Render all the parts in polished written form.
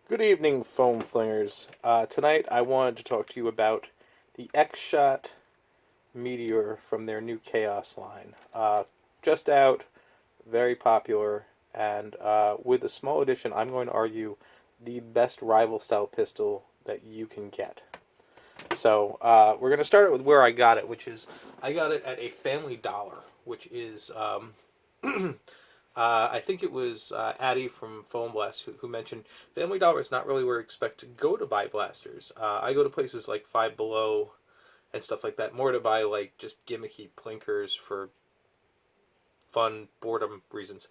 Good evening, foam flingers. Tonight I wanted to talk to you about the X-Shot Meteor from their new Chaos line. Just out, very popular, and with a small addition, I'm going to argue the best rival style pistol that you can get. So we're going to start with where I got it, which is I got it at a Family Dollar, which is I think it was Addie from Foam Blast who mentioned Family Dollar is not really where you expect to go to buy blasters. I go to places like Five Below and stuff like that, more to buy like just gimmicky plinkers for fun boredom reasons,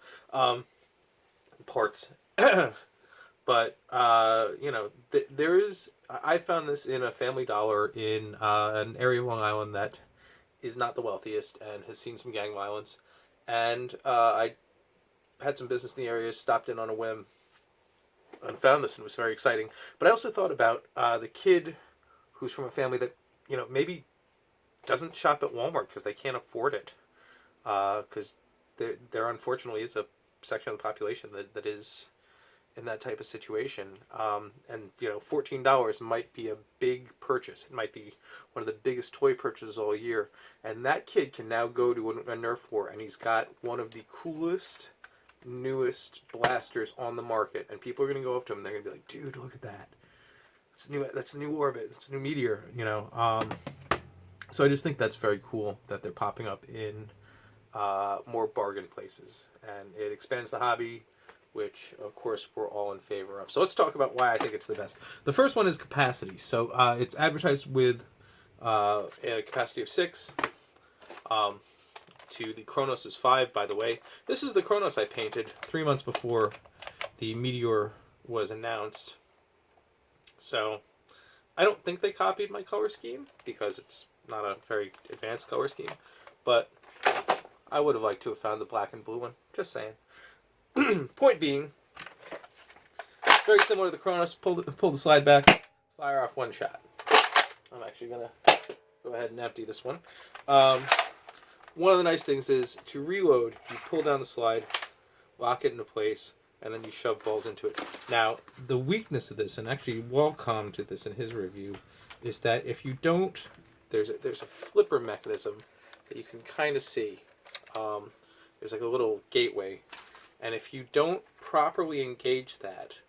parts. But there is. I found this in a Family Dollar in an area of Long Island that is not the wealthiest and has seen some gang violence, and I had some business in the area, stopped in on a whim, and found this, and it was very exciting. But I also thought about the kid who's from a family that maybe doesn't shop at Walmart because they can't afford it, because there unfortunately is a section of the population that is in that type of situation. And $14 might be a big purchase. It might be one of the biggest toy purchases all year. And that kid can now go to a Nerf war, and he's got one of the coolest, newest blasters on the market. And people are going to go up to him, and they're going to be like, "Dude, look at that! It's new. That's the new Orbit. It's a new Meteor." So I just think that's very cool that they're popping up in more bargain places, and it expands the hobby, which of course we're all in favor of. So let's talk about why I think it's the best. The first one is capacity. So it's advertised with a capacity of 6. To the Kronos is 5, by the way. This is the Kronos I painted 3 months before the Meteor was announced. So I don't think they copied my color scheme because it's not a very advanced color scheme, but I would have liked to have found the black and blue one. Just saying. Point being, very similar to the Kronos. Pull the slide back, fire off one shot. I'm actually going to go ahead and empty this one. One of the nice things is to reload, you pull down the slide, lock it into place, and then you shove balls into it. Now, the weakness of this, and actually Walt commented this in his review, is that if you don't, there's a flipper mechanism that you can kind of see. There's like a little gateway. And if you don't properly engage that,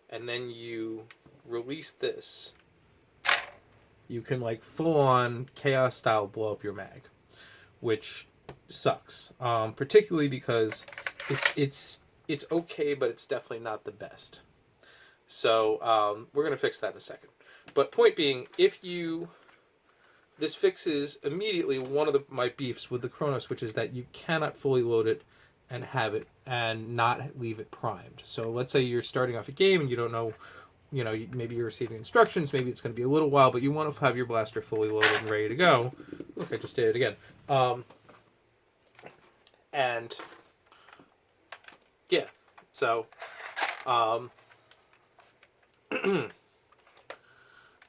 and then you release this, you can like full on chaos style blow up your mag, which sucks. Particularly because it's okay, but it's definitely not the best. So we're gonna fix that in a second. But point being, this fixes immediately one of my beefs with the Kronos, which is that you cannot fully load it and have it and not leave it primed. So let's say you're starting off a game and you don't know, maybe you're receiving instructions, maybe it's going to be a little while, but you want to have your blaster fully loaded and ready to go. Look, I just did it again. And yeah, so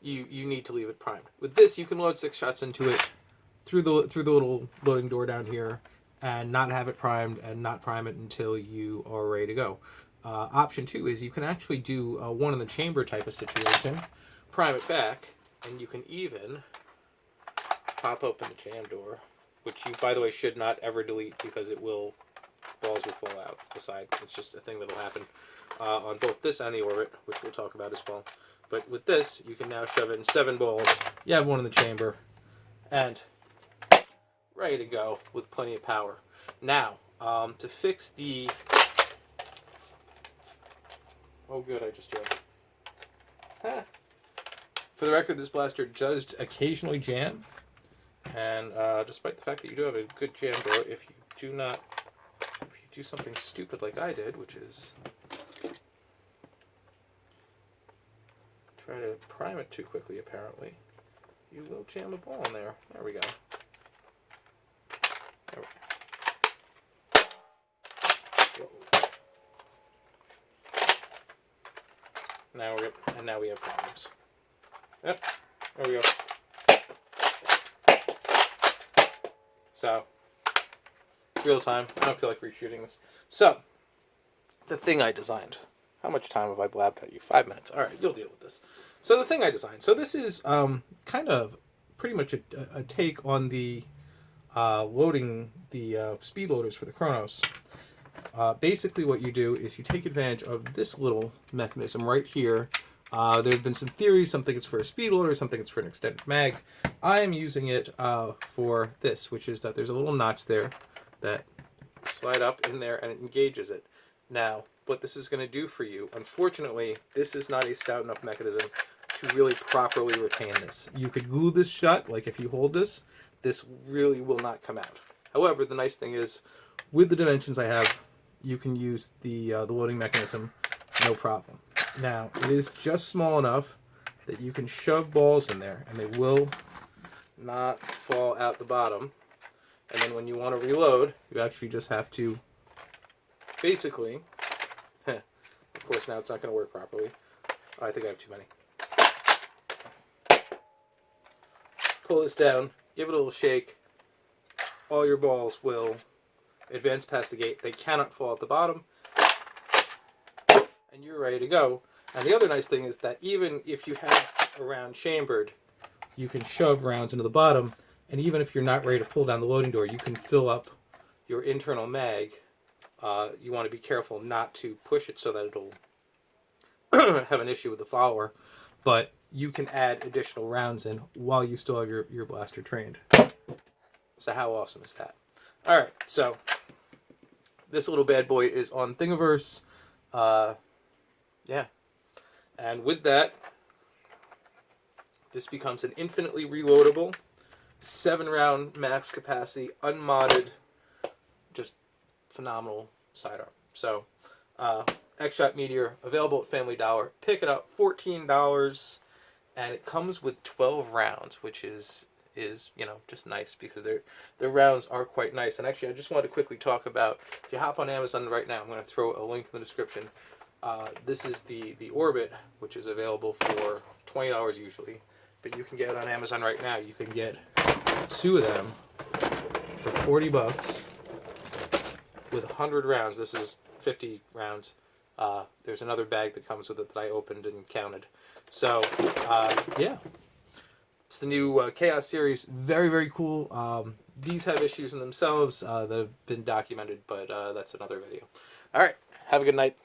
you need to leave it primed. With this, you can load 6 shots into it through the little loading door down here, and not have it primed and not prime it until you are ready to go. Option 2 is you can actually do a one in the chamber type of situation, prime it back, and you can even pop open the jam door, which you, by the way, should not ever delete because balls will fall out the side. It's just a thing that'll happen on both this and the Orbit, which we'll talk about as well. But with this, you can now shove in 7 balls. You have one in the chamber, and ready to go with plenty of power. Now, to fix the... Oh, good, I just jammed. Huh. For the record, this blaster does occasionally jam, and despite the fact that you do have a good jam door, if you do something stupid like I did, which is try to prime it too quickly, apparently, you will jam a ball in there. There we go. Now we have problems. Yep, there we go. So, real time. I don't feel like reshooting this. So, the thing I designed. How much time have I blabbed at you? 5 minutes. All right, you'll deal with this. So the thing I designed. So this is kind of pretty much a take on the loading the speed loaders for the Chronos. Basically what you do is you take advantage of this little mechanism right here. There have been some theories. Some think it's for a speed loader, some think it's for an extended mag. I am using it for this, which is that there's a little notch there that slide up in there and it engages it. Now, what this is going to do for you, unfortunately, this is not a stout enough mechanism to really properly retain this. You could glue this shut, like if you hold this really will not come out. However, the nice thing is, with the dimensions I have, you can use the loading mechanism no problem. Now, it is just small enough that you can shove balls in there and they will not fall out the bottom. And then when you want to reload, you actually just have to basically, of course now it's not going to work properly. I think I have too many. Pull this down, give it a little shake. All your balls will advance past the gate. They cannot fall at the bottom. And you're ready to go. And the other nice thing is that even if you have a round chambered, you can shove rounds into the bottom. And even if you're not ready to pull down the loading door, you can fill up your internal mag. You want to be careful not to push it so that it'll have an issue with the follower. But you can add additional rounds in while you still have your blaster trained. So how awesome is that? All right, so this little bad boy is on Thingiverse. Yeah. And with that, this becomes an infinitely reloadable, 7-round max capacity, unmodded, just phenomenal sidearm. So, X-Shot Meteor, available at Family Dollar. Pick it up, $14, and it comes with 12 rounds, which is just nice because their rounds are quite nice. And actually, I just wanted to quickly talk about, if you hop on Amazon right now, I'm going to throw a link in the description. This is the Orbit, which is available for $20 usually, but you can get it on Amazon right now. You can get 2 of them for $40 with 100 rounds. This is 50 rounds. There's another bag that comes with it that I opened and counted. So, yeah. It's the new Chaos series. Very, very cool. These have issues in themselves that have been documented, but that's another video. All right. Have a good night.